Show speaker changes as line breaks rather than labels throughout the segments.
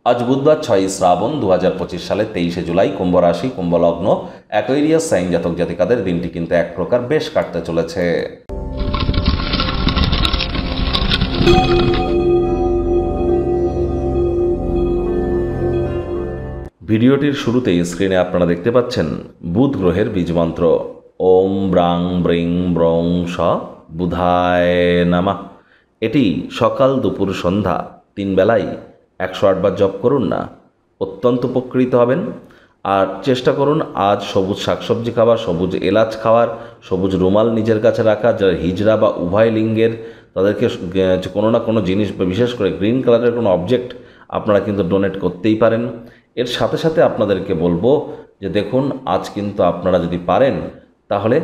আজ বুধবার 6ই শ্রাবণ 2025 সালে 23শে জুলাই, কুম্ভ রাশি, কুম্ভ লগ্ন, অ্যাকোয়ারিয়াস সাইন জাতক জাতিকাদের দিনটি কিন্তু এক প্রকার বেশ কাটতে চলেছে। ভিডিওটির শুরুতেই স্ক্রিনে আপনারা দেখতে পাচ্ছেন বুধ গ্রহের বীজমন্ত্র ওম ব্রাং ব্রিং ব্রং স বুধায় নামা। এটি সকাল দুপুর সন্ধ্যা 3 বেলায় 108 বার জপ করুন না, অত্যন্ত উপকৃত হবেন। আর চেষ্টা করুন আজ সবুজ শাকসবজি খাওয়ার, সবুজ এলাচ খাওয়ার, সবুজ রুমাল নিজের কাছে রাখা। যারা হিজড়া বা উভয় লিঙ্গের তাদেরকে কোনো না কোনো জিনিস, বিশেষ করে গ্রিন কালারের কোনো অবজেক্ট আপনারা কিন্তু ডোনেট করতেই পারেন। এর সাথে সাথে আপনাদেরকে বলবো যে দেখুন, আজ কিন্তু আপনারা যদি পারেন তাহলে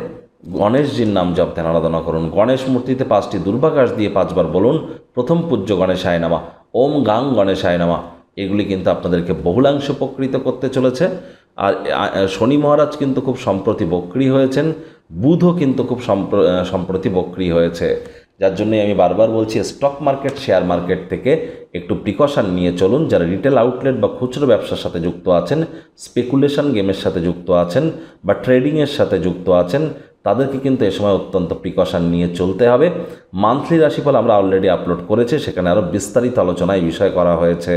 গণেশজির নাম জপ ধ্যান আরাধনা করুন। গণেশ মূর্তিতে 5টি দুর্বাঘাস দিয়ে 5 বার বলুন প্রথম পূজ্য গণেশায় নামা, ওম গাং গণেশায় নামা। এগুলি কিন্তু আপনাদেরকে বহুলাংশ উপকৃত করতে চলেছে। আর শনি মহারাজ কিন্তু খুব সম্প্রতি বক্রী হয়েছেন, বুধও কিন্তু খুব সম্প্রতি বক্রী হয়েছে। যার জন্যই আমি বারবার বলছি স্টক মার্কেট, শেয়ার মার্কেট থেকে একটু প্রিকশন নিয়ে চলুন। যারা রিটেল আউটলেট বা খুচরো ব্যবসার সাথে যুক্ত আছেন, স্পেকুলেশন গেমের সাথে যুক্ত আছেন বা ট্রেডিংয়ের সাথে যুক্ত আছেন, তাদেরকে কিন্তু এ সময় অত্যন্ত প্রিকশন নিয়ে চলতে হবে। মান্থলি রাশিফল আমরা অলরেডি আপলোড করেছি, সেখানে আরও বিস্তারিত আলোচনায় বিষয় করা হয়েছে।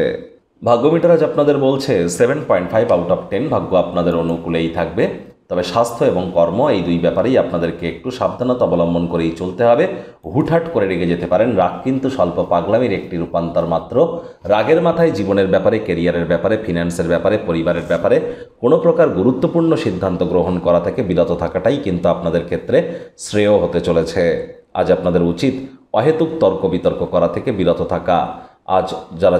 ভাগ্যমিটার আজ আপনাদের বলছে 7.5 আউট অফ 10, ভাগ্য আপনাদের অনুকূলেই থাকবে। তবে স্বাস্থ্য এবং কর্ম এই দুই ব্যাপারেই আপনাদেরকে একটু সাবধানতা অবলম্বন করেই চলতে হবে। হুটহাট করে রেগে যেতে পারেন। রাগ কিন্তু স্বল্প পাগলামির একটি রূপান্তর মাত্র। রাগের মাথায় জীবনের ব্যাপারে, কেরিয়ারের ব্যাপারে, ফিন্যান্সের ব্যাপারে, পরিবারের ব্যাপারে কোনো প্রকার গুরুত্বপূর্ণ সিদ্ধান্ত গ্রহণ করা থেকে বিরত থাকাটাই কিন্তু আপনাদের ক্ষেত্রে শ্রেয় হতে চলেছে। আজ আপনাদের উচিত অহেতুক তর্ক বিতর্ক করা থেকে বিরত থাকা। আজ যারা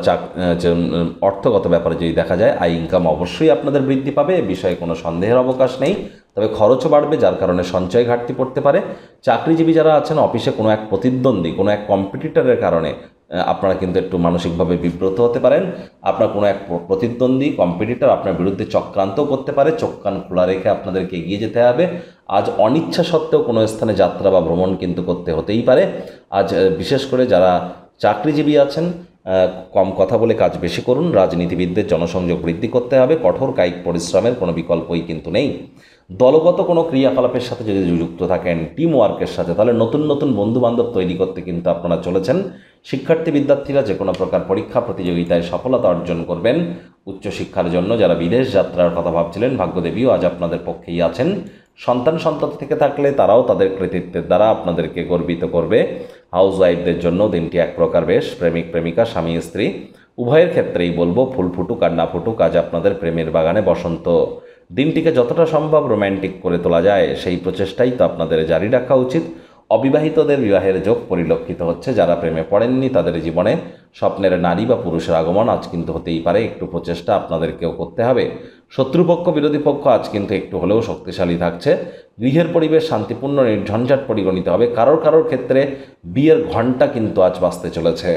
অর্থগত ব্যাপারে যদি দেখা যায়, আয় ইনকাম অবশ্যই আপনাদের বৃদ্ধি পাবে, এ বিষয়ে কোনো সন্দেহের অবকাশ নেই। তবে খরচও বাড়বে, যার কারণে সঞ্চয় ঘাটতি পড়তে পারে। চাকরিজীবী যারা আছেন, অফিসে কোনো এক প্রতিদ্বন্দ্বী, কোনো এক কম্পিটিটরের কারণে আপনারা কিন্তু একটু মানসিকভাবে বিব্রত হতে পারেন। আপনার কোনো এক প্রতিদ্বন্দ্বী কম্পিটিটর আপনার বিরুদ্ধে চক্রান্তও করতে পারে। চোখ কান খোলা রেখে আপনাদেরকে এগিয়ে যেতে হবে। আজ অনিচ্ছা সত্ত্বেও কোনো স্থানে যাত্রা বা ভ্রমণ কিন্তু করতে হতেই পারে। আজ বিশেষ করে যারা চাকরিজীবী আছেন, কম কথা বলে কাজ বেশি করুন। রাজনীতিবিদদের জনসংযোগ বৃদ্ধি করতে হবে। কঠোর কায়িক পরিশ্রমের কোনো বিকল্পই কিন্তু নেই। দলগত কোনো ক্রিয়াকলাপের সাথে যদি যুক্ত থাকেন, টিম ওয়ার্কের সাথে, তাহলে নতুন নতুন বন্ধুবান্ধব তৈরি করতে কিন্তু আপনারা চলেছেন। শিক্ষার্থী বিদ্যার্থীরা যে কোনো প্রকার পরীক্ষা প্রতিযোগিতায় সফলতা অর্জন করবেন। উচ্চশিক্ষার জন্য যারা বিদেশ যাত্রার কথা ভাবছিলেন, ভাগ্যদেবীও আজ আপনাদের পক্ষেই আছেন। সন্তান থেকে থাকলে তারাও তাদের কৃতিত্বের দ্বারা আপনাদেরকে গর্বিত করবে। হাউস ওয়াইফদের জন্য দিনটি এক প্রকার বেশ। প্রেমিক প্রেমিকা, স্বামী স্ত্রী উভয়ের ক্ষেত্রেই বলবো ফুল ফুটুক আর না ফুটুক, আজ আপনাদের প্রেমের বাগানে বসন্ত। দিনটিকে যতটা সম্ভব রোম্যান্টিক করে তোলা যায় সেই প্রচেষ্টাই তো আপনাদের জারি রাখা উচিত। অবিবাহিতদের বিবাহের যোগ পরিলক্ষিত হচ্ছে। যারা প্রেমে পড়েননি তাদের জীবনে স্বপ্নের নারী বা পুরুষের আগমন আজ কিন্তু হতেই পারে। একটু প্রচেষ্টা আপনাদেরকেও করতে হবে। শত্রুপক্ষ বিরোধী পক্ষ আজ কিন্তু একটু হলেও শক্তিশালী থাকছে। গৃহের পরিবেশ শান্তিপূর্ণ, নির্ঝঞ্ঝাট পরিগণিত হবে। কারোর ক্ষেত্রে বিয়ের ঘণ্টা কিন্তু আজ বাজতে চলেছে।